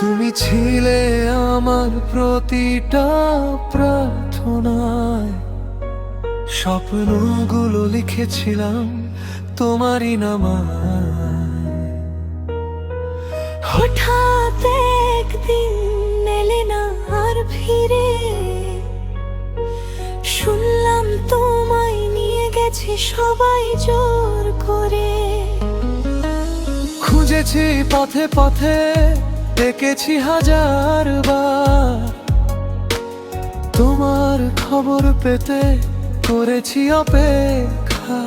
তুমি ছিলে আমার প্রতিটা প্রার্থনায়, স্বপ্নগুলো লিখেছিলাম তোমারই নামায়। হঠাৎ একদিন এলে না আর ফিরে, শুনলাম তোমায় নিয়ে গেছে সবাই জোর করে। খুঁজেছি পথে পথে, ডেকেছি হাজার বার, তোমার খবর পেতে করেছি অপেক্ষা।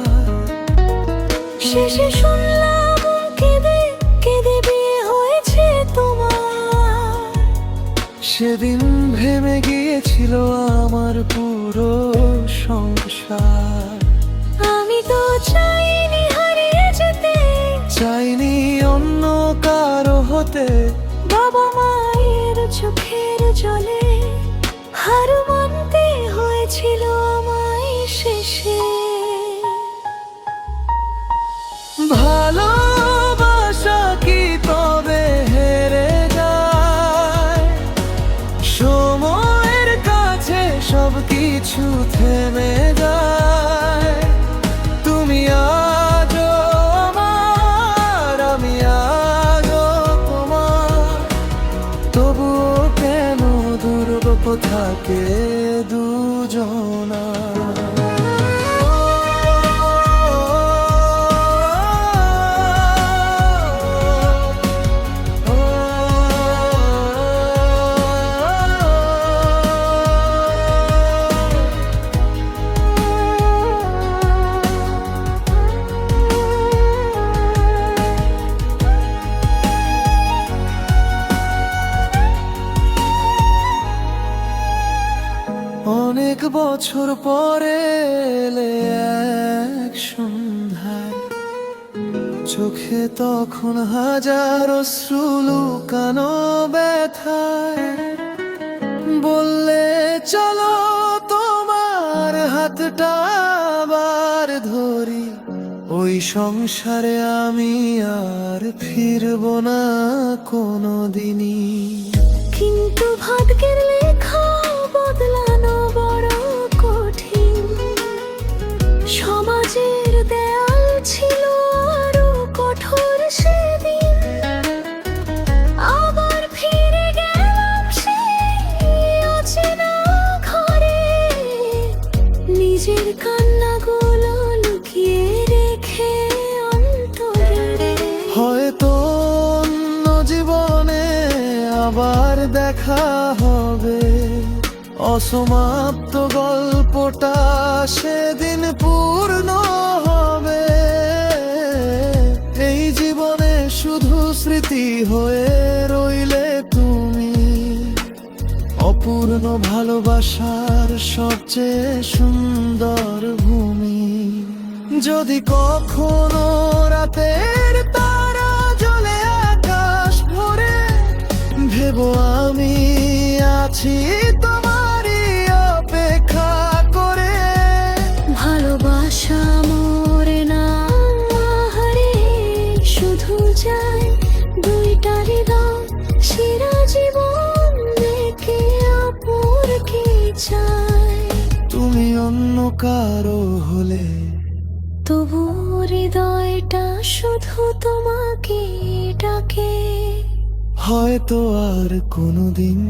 শেষে শুনলাম কেঁদে কেঁদে বিয়ে হয়েছে তোমার। সেদিন ভেঙে গিয়েছিল আমার পুরো সংসার। আমি তো চাইনি হারিয়ে যেতে, চাইনি অন্য কারো হতে। বাবা মায়ের চোখের জলে হার মানতে হয়েছিল আমায় শেষে। ভালোবাসা কি তবে হেরে যায়? সময়ের কাছে সবকিছু থেমে যায়। তুমি আজও আমার, আমি আজও তোমার, তবুও কেন দুর্গপ থাকে দুজনা। অনেক বছর পরে এলে এক সন্ধ্যায়, চোখে তখন হাজার অশ্রু লুকানো ব্যথায়। বললে চলো তোমার হাতটা আবার ধরি, ওই সংসারে আমি আর ফিরবো না কোনোদিনই। কিন্তু ভাগ্যের লেখা বদলানো বড় কঠিন। সমাজের দেয়াল ছিল আরো কঠোর সেদিন। আবার ফিরে গেলাম সেই অচেনা ঘরে, নিজের কান্নাগুলো লুকিয়ে রেখে অন্তরে। হয়তো অন্য জীবনে আবার দেখা হবে, অসমাপ্ত গল্পটা সেদিন পূর্ণ হবে। এই জীবনে শুধু স্মৃতি হয়ে রইলে তুমি, অপূর্ণ ভালোবাসার সবচেয়ে সুন্দর ভূমি। যদি কখনো রাতের তারা জ্বলে আকাশ ভরে, ভেবো আমি আছি তোমারই অপেক্ষা করে। ভালোবাসা মরে না হারে, শুধু যায় দুইটা হৃদয় সেরা জীবন দেখে অপরকে চায়। তুমি অন্য কারো হলে, তবু হৃদয়টা শুধু তোমাকে ডাকে। হয়তো আর কোনোদিন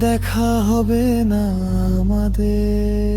দেখা হবে না আমাদের।